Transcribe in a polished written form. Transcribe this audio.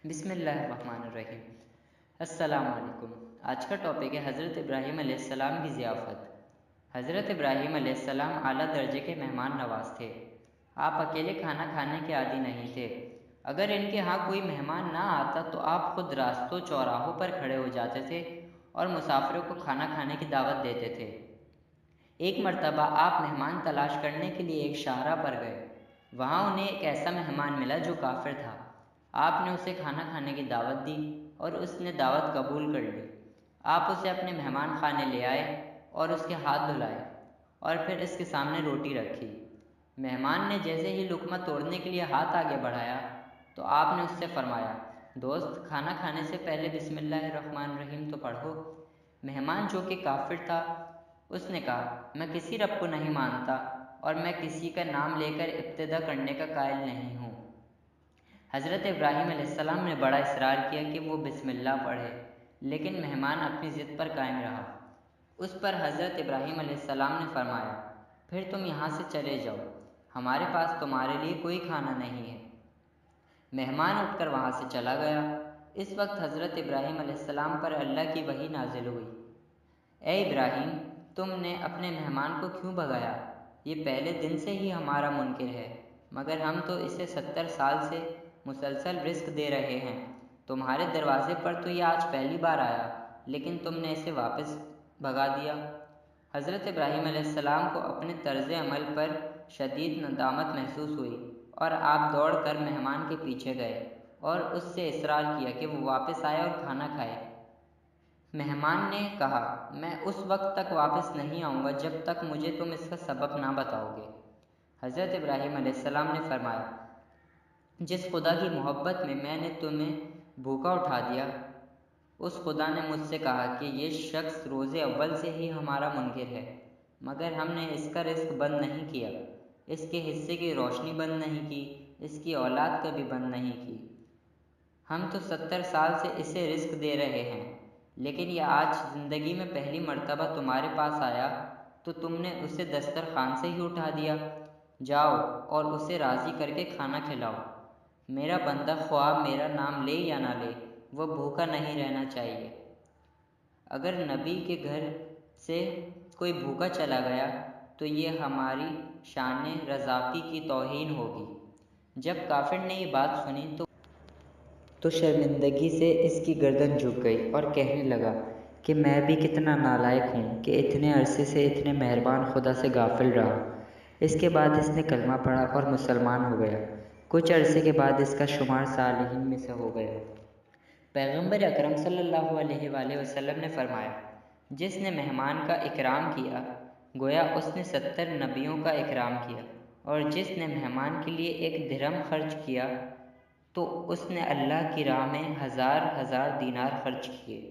بسم اللہ الرحمن الرحیم۔ السلام علیکم۔ آج کا ٹاپک ہے حضرت ابراہیم علیہ السلام کی ضیافت۔ حضرت ابراہیم علیہ السلام اعلیٰ درجے کے مہمان نواز تھے۔ آپ اکیلے کھانا کھانے کے عادی نہیں تھے۔ اگر ان کے ہاں کوئی مہمان نہ آتا تو آپ خود راستوں چوراہوں پر کھڑے ہو جاتے تھے اور مسافروں کو کھانا کھانے کی دعوت دیتے تھے۔ ایک مرتبہ آپ مہمان تلاش کرنے کے لیے ایک شاہراہ پر گئے۔ وہاں انہیں ایک ایسا مہمان ملا جو کافر تھا۔ آپ نے اسے کھانا کھانے کی دعوت دی اور اس نے دعوت قبول کر لی۔ آپ اسے اپنے مہمان خانے لے آئے اور اس کے ہاتھ دھلائے اور پھر اس کے سامنے روٹی رکھی۔ مہمان نے جیسے ہی لقمہ توڑنے کے لیے ہاتھ آگے بڑھایا تو آپ نے اس سے فرمایا، دوست، کھانا کھانے سے پہلے بسم اللہ الرحمن الرحیم تو پڑھو۔ مہمان جو کہ کافر تھا، اس نے کہا، میں کسی رب کو نہیں مانتا اور میں کسی کا نام لے کر ابتدا کرنے کا قائل نہیں ہوں۔ حضرت ابراہیم علیہ السلام نے بڑا اصرار کیا کہ وہ بسم اللہ پڑھے، لیکن مہمان اپنی ضد پر قائم رہا۔ اس پر حضرت ابراہیم علیہ السلام نے فرمایا، پھر تم یہاں سے چلے جاؤ، ہمارے پاس تمہارے لیے کوئی کھانا نہیں ہے۔ مہمان اٹھ کر وہاں سے چلا گیا۔ اس وقت حضرت ابراہیم علیہ السلام پر اللہ کی وحی نازل ہوئی، اے ابراہیم، تم نے اپنے مہمان کو کیوں بھگایا؟ یہ پہلے دن سے ہی ہمارا منکر ہے، مگر ہم تو اسے 70 سال سے مسلسل رزق دے رہے ہیں۔ تمہارے دروازے پر تو یہ آج پہلی بار آیا، لیکن تم نے اسے واپس بھگا دیا۔ حضرت ابراہیم علیہ السلام کو اپنے طرز عمل پر شدید ندامت محسوس ہوئی اور آپ دوڑ کر مہمان کے پیچھے گئے اور اس سے اصرار کیا کہ وہ واپس آئے اور کھانا کھائے۔ مہمان نے کہا، میں اس وقت تک واپس نہیں آؤں گا جب تک مجھے تم اس کا سبب نہ بتاؤ گے۔ حضرت ابراہیم علیہ السلام نے فرمایا، جس خدا کی محبت میں نے تمہیں بھوکا اٹھا دیا، اس خدا نے مجھ سے کہا کہ یہ شخص روز اول سے ہی ہمارا منکر ہے، مگر ہم نے اس کا رزق بند نہیں کیا، اس کے حصے کی روشنی بند نہیں کی، اس کی اولاد کبھی بند نہیں کی۔ ہم تو 70 سال سے اسے رزق دے رہے ہیں، لیکن یہ آج زندگی میں پہلی مرتبہ تمہارے پاس آیا تو تم نے اسے دسترخوان سے ہی اٹھا دیا۔ جاؤ اور اسے راضی کر کے کھانا کھلاؤ۔ میرا بندہ خواہ میرا نام لے یا نہ لے، وہ بھوکا نہیں رہنا چاہیے۔ اگر نبی کے گھر سے کوئی بھوکا چلا گیا تو یہ ہماری شان رضاقی کی توہین ہوگی۔ جب کافر نے یہ بات سنی تو شرمندگی سے اس کی گردن جھک گئی اور کہنے لگا کہ میں بھی کتنا نالائق ہوں کہ اتنے عرصے سے اتنے مہربان خدا سے غافل رہا۔ اس کے بعد اس نے کلمہ پڑھا اور مسلمان ہو گیا۔ کچھ عرصے کے بعد اس کا شمار صالحین میں سے ہو گیا۔ پیغمبر اکرم صلی اللہ علیہ وآلہ وسلم نے فرمایا، جس نے مہمان کا اکرام کیا گویا اس نے 70 نبیوں کا اکرام کیا، اور جس نے مہمان کے لیے 1 درہم خرچ کیا تو اس نے اللہ کی راہ میں 1000 دینار خرچ کیے۔